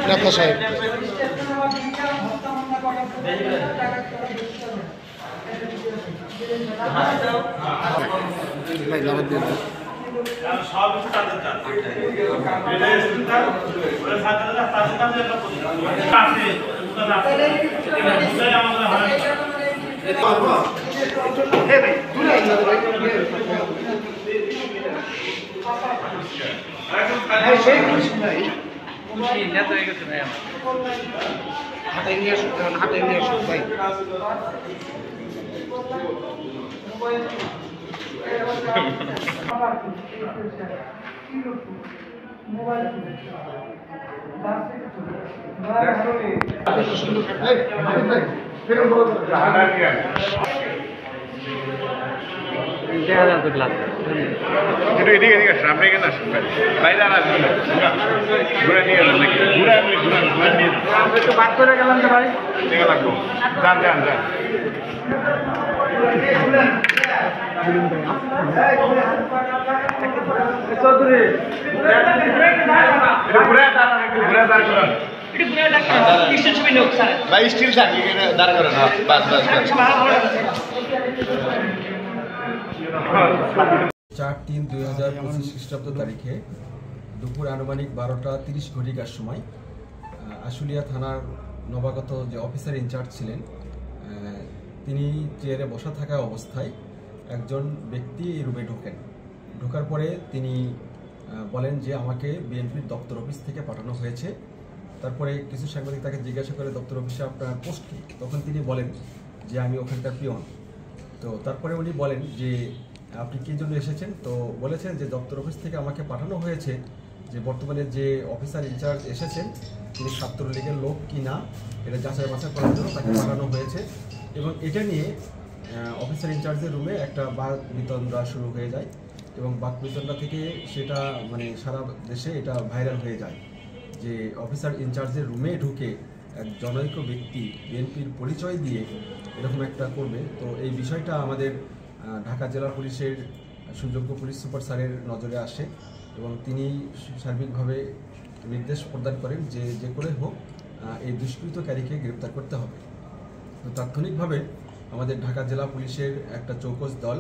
নেতা সাহেব। স্টিল থাকলে দাঁড় করে না। 4/3/2025 খ্রিস্টাব্দ তারিখে দুপুর আনুমানিক 12টা 30 ঘটিকার সময় আশুলিয়া থানার নবাগত যে অফিসার ইনচার্জ ছিলেন তিনি চেয়ারে বসা থাকা অবস্থায় একজন ব্যক্তি এই রুমে ঢোকার পরে তিনি বলেন যে আমাকে বিএনপির দপ্তর অফিস থেকে পাঠানো হয়েছে। তারপরে কিছু সাংবাদিক তাকে জিজ্ঞাসা করে দপ্তর অফিসে আপনার পোস্ট কি? তখন তিনি বলেন যে আমি ওখানকার পিয়ন। তো তারপরে উনি বলেন যে আপনি কী জন্য এসেছেন? তো বলেছেন যে দপ্তর অফিস থেকে আমাকে পাঠানো হয়েছে যে বর্তমানে যে অফিসার ইনচার্জ এসেছেন তিনি ছাত্রলীগের লোক কি না এটা যাচাই বাছাই করার জন্য তাকে পাঠানো হয়েছে। এবং এটা নিয়ে অফিসার ইনচার্জের রুমে একটা বাক বিতণ্ডা শুরু হয়ে যায় এবং বাক বিতণ্ডা থেকে সেটা মানে সারা দেশে এটা ভাইরাল হয়ে যায় যে অফিসার ইনচার্জের রুমে ঢুকে এক জনৈক ব্যক্তি বিএনপির পরিচয় দিয়ে এরকম একটা করবে। তো এই বিষয়টা আমাদের ঢাকা জেলা পুলিশের সুযোগ্য পুলিশ সুপার স্যারের নজরে আসে এবং তিনি সার্বিকভাবে নির্দেশ প্রদান করেন যে যে করে হোক এই দুষ্কৃতকারীকে গ্রেপ্তার করতে হবে। তো তাৎক্ষণিকভাবে আমাদের ঢাকা জেলা পুলিশের একটা চৌকস দল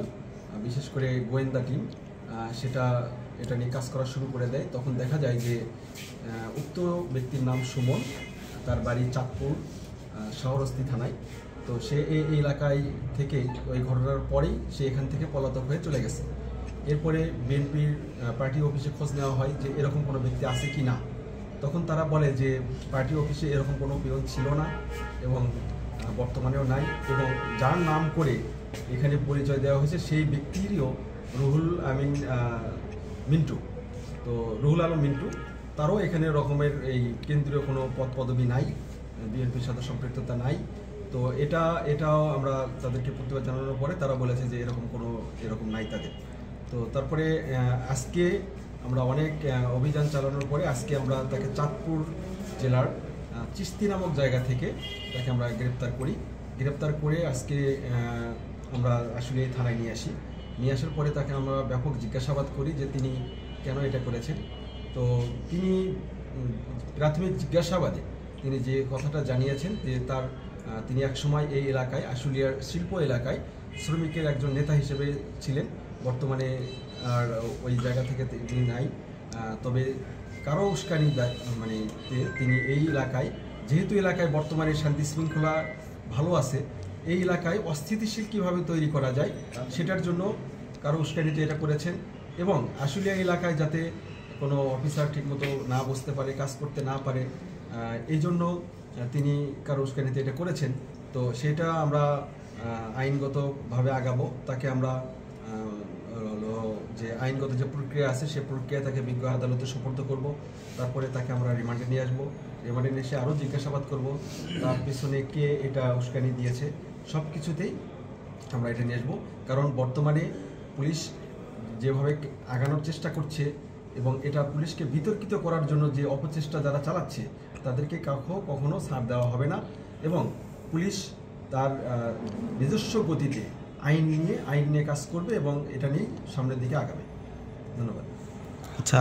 বিশেষ করে গোয়েন্দা টিম এটা নিয়ে কাজ করা শুরু করে দেয়। তখন দেখা যায় যে উক্ত ব্যক্তির নাম সুমন, তার বাড়ি চাঁদপুর শাহরস্তি থানায়। তো সে এই এলাকায় থেকে ওই ঘটনার পরেই সে এখান থেকে পলাতক হয়ে চলে গেছে। এরপরে বিএনপির পার্টি অফিসে খোঁজ নেওয়া হয় যে এরকম কোনো ব্যক্তি আছে কি না। তখন তারা বলে যে পার্টি অফিসে এরকম কোনো পিয়ন ছিল না এবং বর্তমানেও নাই, এবং যার নাম করে এখানে পরিচয় দেওয়া হয়েছে সেই ব্যক্তিরও রুহুল আমিন মিন্টু। তো রুহুল আলম মিন্টু তারও এখানে রকমের এই কেন্দ্রীয় কোনো পদ পদবি নাই, বিএনপির সাথে সম্পৃক্ততা নাই। তো এটাও আমরা তাদেরকে প্রতিবাদ জানানোর পরে তারা বলেছে যে এরকম নাই তাদের। তো তারপরে আজকে আমরা অনেক অভিযান চালানোর পরে আজকে আমরা তাকে চাঁদপুর জেলার চিস্তি নামক জায়গা থেকে তাকে আমরা গ্রেপ্তার করে আজকে আমরা আসলে থানায় নিয়ে আসার পরে তাকে আমরা ব্যাপক জিজ্ঞাসাবাদ করি যে তিনি কেন এটা করেছেন। তো তিনি প্রাথমিক জিজ্ঞাসাবাদে তিনি যে কথাটা জানিয়েছেন যে তিনি একসময় এই এলাকায় আশুলিয়ার শিল্প এলাকায় শ্রমিকের একজন নেতা হিসেবে ছিলেন, বর্তমানে আর ওই জায়গা থেকে তিনি নাই। তবে কারো উস্কানি মানে তিনি এই এলাকায়, যেহেতু এলাকায় বর্তমানে শান্তি শৃঙ্খলা ভালো আছে, এই এলাকায় অস্থিতিশীল কীভাবে তৈরি করা যায় সেটার জন্য কারো উস্কানিতে এটা করেছেন। এবং আশুলিয়া এলাকায় যাতে কোনো অফিসার ঠিকমতো না বসতে পারে, কাজ করতে না পারে, এই জন্য তিনি কারো উস্কানিতে এটা করেছেন। তো সেটা আমরা আইনগতভাবে আগাবো, তাকে আমরা যে আইনগত যে প্রক্রিয়া আছে সে প্রক্রিয়া তাকে বিজ্ঞ আদালতে সুপর্দ করব। তারপরে তাকে আমরা রিমান্ডে নিয়ে আসবো, রিমান্ডে নিয়ে এসে আরও জিজ্ঞাসাবাদ করব তার পিছনে কে এটা উস্কানি দিয়েছে। সব কিছুতেই আমরা এটা নিয়ে আসবো, কারণ বর্তমানে পুলিশ যেভাবে আগানোর চেষ্টা করছে এবং এটা পুলিশকে বিতর্কিত করার জন্য যে অপচেষ্টা যারা চালাচ্ছে তাদেরকে কখনো ছাড় দেওয়া হবে না এবং পুলিশ তার নিজস্ব গতিতে আইন নিয়ে কাজ করবে এবং এটা নিয়ে সামনের দিকে আগাবে। ধন্যবাদ। আচ্ছা।